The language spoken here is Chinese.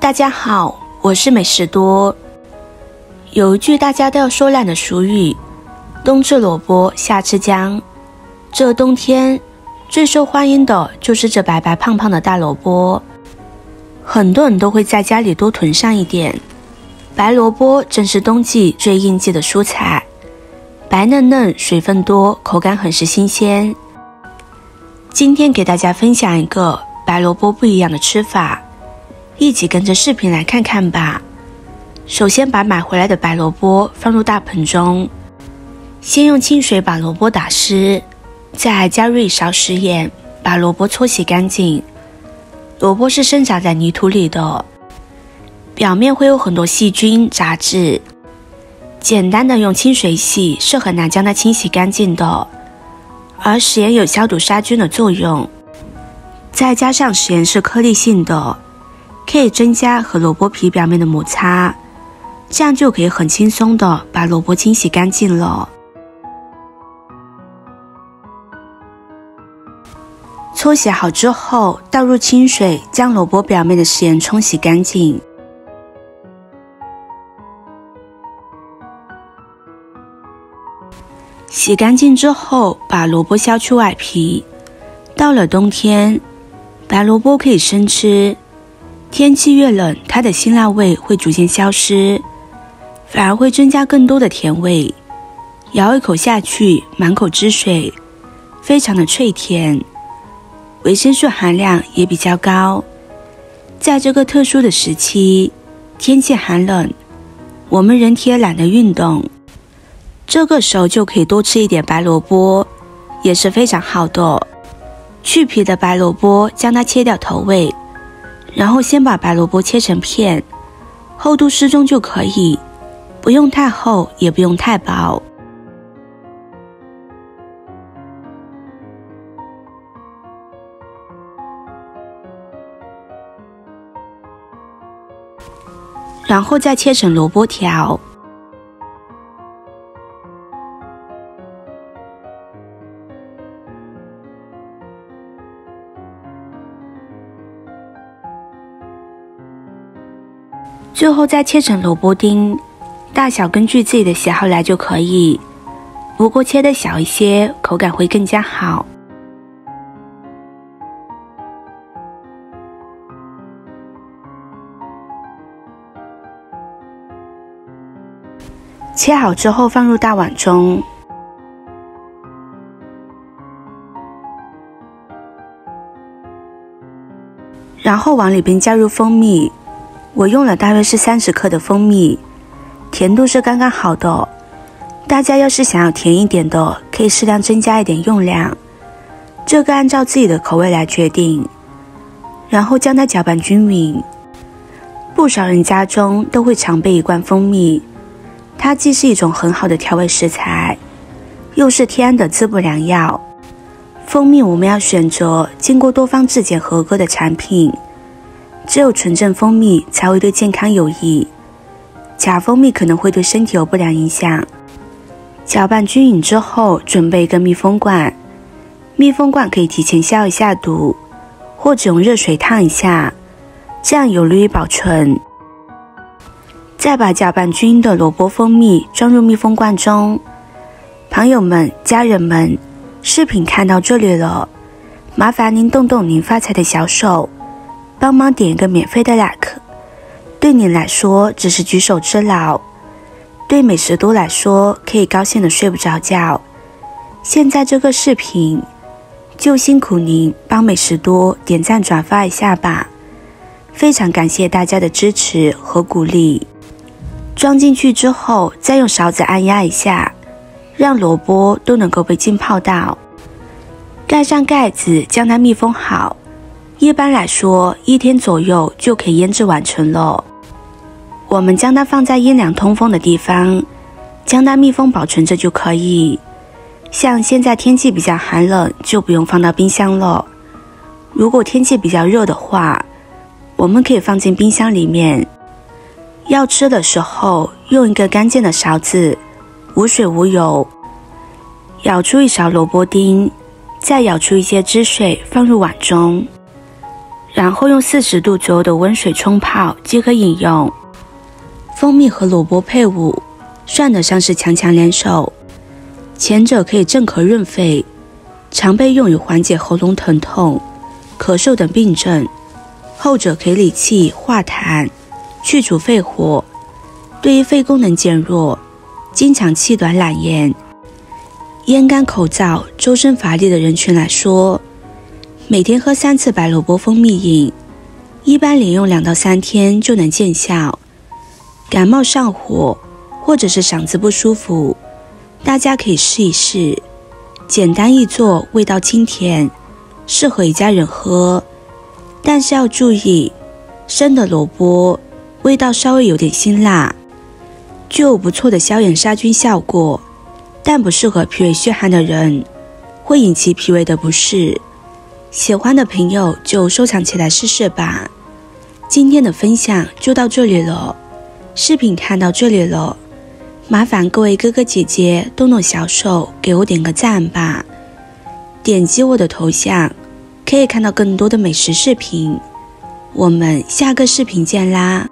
大家好，我是美食多。有一句大家都要说烂的俗语，冬吃萝卜夏吃姜。这冬天最受欢迎的就是这白白胖胖的大萝卜，很多人都会在家里多囤上一点。白萝卜正是冬季最应季的蔬菜，白嫩嫩，水分多，口感很是新鲜。今天给大家分享一个白萝卜不一样的吃法，一起跟着视频来看看吧。首先把买回来的白萝卜放入大盆中，先用清水把萝卜打湿，再加入1勺食盐，把萝卜搓洗干净。萝卜是生长在泥土里的，表面会有很多细菌杂质，简单的用清水洗是很难将它清洗干净的，而食盐有消毒杀菌的作用，再加上食盐是颗粒性的，可以增加和萝卜皮表面的摩擦，这样就可以很轻松的把萝卜清洗干净了。搓洗好之后，倒入清水，将萝卜表面的食盐冲洗干净。洗干净之后，把萝卜削去外皮。到了冬天，白萝卜可以生吃，天气越冷，它的辛辣味会逐渐消失，反而会增加更多的甜味。咬一口下去，满口汁水，非常的脆甜，维生素含量也比较高。在这个特殊的时期，天气寒冷，我们人体也懒得运动，这个时候就可以多吃一点白萝卜，也是非常好的。去皮的白萝卜将它切掉头尾，然后先把白萝卜切成片，厚度适中就可以，不用太厚也不用太薄。然后再切成萝卜条。最后再切成萝卜丁，大小根据自己的喜好来就可以，不过切得小一些，口感会更加好。切好之后放入大碗中，然后往里边加入蜂蜜，我用了大约是30克的蜂蜜，甜度是刚刚好的。大家要是想要甜一点的，可以适量增加一点用量，这个按照自己的口味来决定。然后将它搅拌均匀。不少人家中都会常备一罐蜂蜜，它既是一种很好的调味食材，又是天然的滋补良药。蜂蜜我们要选择经过多方质检合格的产品，只有纯正蜂蜜才会对健康有益，假蜂蜜可能会对身体有不良影响。搅拌均匀之后，准备一个密封罐，密封罐可以提前消一下毒，或者用热水烫一下，这样有利于保存。再把搅拌均匀的萝卜蜂蜜装入密封罐中。朋友们、家人们，视频看到这里了，麻烦您动动您发财的小手，帮忙点一个免费的 like， 对您来说只是举手之劳，对美食多来说可以高兴的睡不着觉。现在这个视频就辛苦您帮美食多点赞转发一下吧，非常感谢大家的支持和鼓励。装进去之后，再用勺子按压一下，让萝卜都能够被浸泡到。盖上盖子，将它密封好。一般来说，1天左右就可以腌制完成了。我们将它放在阴凉通风的地方，将它密封保存着就可以。像现在天气比较寒冷，就不用放到冰箱了。如果天气比较热的话，我们可以放进冰箱里面。要吃的时候，用一个干净的勺子，无水无油，舀出1勺萝卜丁，再舀出一些汁水放入碗中，然后用40度左右的温水冲泡即可饮用。蜂蜜和萝卜配伍，算得上是强强联手。前者可以镇咳润肺，常被用于缓解喉咙疼痛、咳嗽等病症；后者可以理气化痰，去除肺火，对于肺功能减弱、经常气短懒言、咽干口燥、周身乏力的人群来说，每天喝3次白萝卜蜂蜜饮，一般连用2到3天就能见效。感冒上火或者是嗓子不舒服，大家可以试一试，简单易做，味道清甜，适合一家人喝。但是要注意，生的萝卜味道稍微有点辛辣，具有不错的消炎杀菌效果，但不适合脾胃虚寒的人，会引起脾胃的不适。喜欢的朋友就收藏起来试试吧。今天的分享就到这里了，视频看到这里了，麻烦各位哥哥姐姐动动小手给我点个赞吧。点击我的头像可以看到更多的美食视频，我们下个视频见啦。